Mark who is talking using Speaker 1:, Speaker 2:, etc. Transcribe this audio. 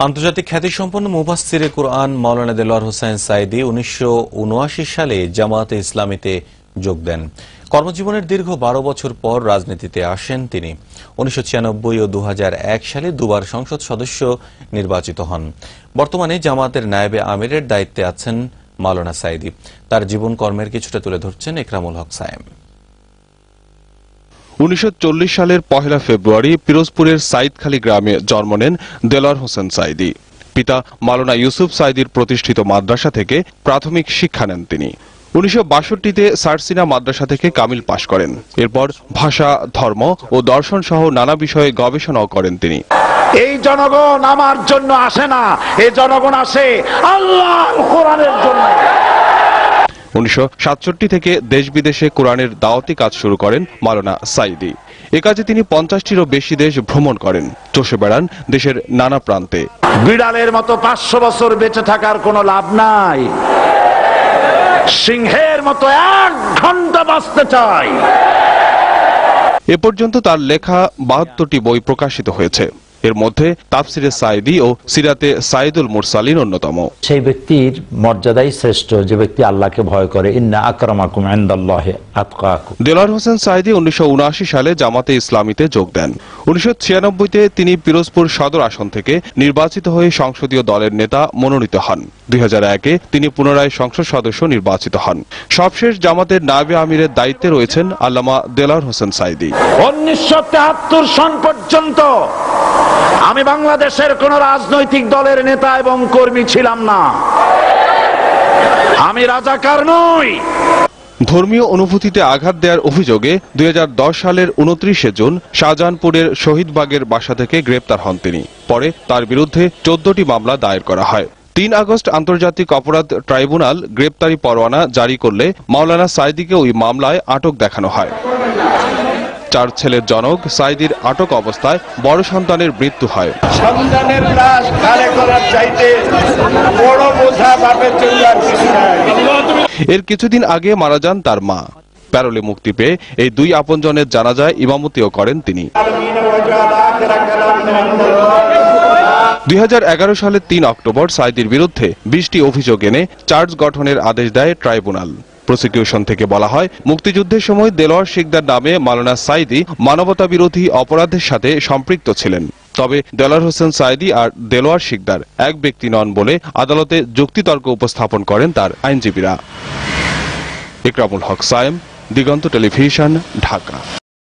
Speaker 1: আন্তর্জাতিক খ্যাতিসম্পন্ন মুফাসসিরে কুরআন মাওলানা দেলোয়ার হোসেন সাঈদী ১৯৭৯ সালে জামায়াতে ইসলামীতে যোগ দেন। কর্মজীবনের দীর্ঘ ১২ বছর পর রাজনীতিতে আসেন তিনি। ১৯৯৬ ও ২০০১ সালে দুবার সংসদ সদস্য নির্বাচিত হন। বর্তমানে জামায়াতের নায়েবে আমিরের দায়িত্বে আছেন মাওলানা সাঈদী। তার জীবন কর্মের কিছুটা তুলে ধরছেন একরামুল হক সায়েম।
Speaker 2: ১৯৪০ সালের ১ ফেব্রুয়ারি পিরোজপুরের সাইদখালী গ্রামে জন্ম নেন দেলোয়ার হোসেন সাঈদী। পিতা মাওলানা ইউসুফ সাঈদীর প্রতিষ্ঠিত মাদ্রাসা থেকে প্রাথমিক শিক্ষা নেন তিনি। ১৯৬২-তে সারসিনা মাদ্রাসা থেকে কামিল পাশ করেন। এরপর ভাষা, ধর্ম ও দর্শন সহ নানা বিষয়ে গবেষণাও করেন তিনি।
Speaker 3: এই জনগণ আমার জন্য আসে না, এই জনগণ আসে আল্লাহর কোরআনের জন্য।
Speaker 2: ১৯৬৭ থেকে দেশ বিদেশে কোরআনের দাওয়াতি কাজ শুরু করেন মাওলানা সাঈদী। এ কাজে তিনি ৫০টিরও বেশি দেশ ভ্রমণ করেন, চষে বেড়ান দেশের নানা প্রান্তে।
Speaker 3: বিড়ালের মতো ৫০০ বছর বেঁচে থাকার কোনো লাভ নাই, সিংহের মতো ১ ঘন্টা বাঁচতে চাই।
Speaker 2: এ পর্যন্ত তার লেখা ৭২টি বই প্রকাশিত হয়েছে। এর মধ্যে তাফসিরে সাঈদী ও সিরাতে সাইদুল মুরসালিন অন্যতম।
Speaker 4: সেই ব্যক্তির মর্যাদাই শ্রেষ্ঠ যে ব্যক্তি আল্লাহকে ভয় করে। ইন্না আকরামাকুম ইনদাল্লাহি আতকাকুম।
Speaker 2: দেলোয়ার হোসেন সাঈদী ১৯৭৯ সালে জামাতে ইসলামীতে যোগ দেন। ১৯৯৬-তে তিনি পিরোজপুর সদর আসন থেকে নির্বাচিত হয়ে সংসদীয় দলের নেতা মনোনীত হন। ২০০১-এ তিনি পুনরায় সংসদ সদস্য নির্বাচিত হন। সবশেষ জামাতের নায়েবে আমিরের দায়িত্বে রয়েছেন আল্লামা দেলোয়ার হোসেন সাঈদী।
Speaker 3: ১৯৭৩ সন পর্যন্ত আমি বাংলাদেশের কোন রাজনৈতিক দলের নেতা এবং কর্মী ছিলাম না। আমি রাজাকার নই।
Speaker 2: ধর্মীয় অনুভূতিতে আঘাত দেওয়ার অভিযোগে ২০১০ সালের ২৯শে জুন শাহজাহানপুরের শহীদবাগের বাসা থেকে গ্রেপ্তার হন তিনি। পরে তার বিরুদ্ধে ১৪টি মামলা দায়ের করা হয়। ৩ আগস্ট আন্তর্জাতিক অপরাধ ট্রাইব্যুনাল গ্রেপ্তারি পরোয়ানা জারি করলে মাওলানা সাঈদীকে ওই মামলায় আটক দেখানো হয়। ৪ ছেলের জনক সাঈদীর আটক অবস্থায় বড় সন্তানের মৃত্যু হয়।
Speaker 3: সন্তানের লাশ ঘাড়ে করার চাইতে বড় বোঝা বাপের জন্য আর কিছু নাই।
Speaker 2: এর কিছুদিন আগে মারা যান তার মা। প্যারোলে মুক্তি পেয়ে এই ২ আপনজনের জানাজায় ইমামতিও করেন তিনি। ২০১১ সালের ৩ অক্টোবর সাঈদীর বিরুদ্ধে ২০টি অভিযোগ এনে চার্জ গঠনের আদেশ দেয় ট্রাইব্যুনাল। প্রসিকিউশন থেকে বলা হয়, মুক্তিযুদ্ধের সময় দেলোয়ার শিকদার নামে মাওলানা সাঈদী মানবতা বিরোধী অপরাধের সাথে সম্পৃক্ত ছিলেন। তবে দেলোয়ার হোসেন সাঈদী আর দেলোয়ার শিকদার এক ব্যক্তি নন বলে আদালতে যুক্তিতর্ক উপস্থাপন করেন তার আইনজীবীরা। একরামুল হক সায়েম, দিগন্ত টেলিভিশন, ঢাকা।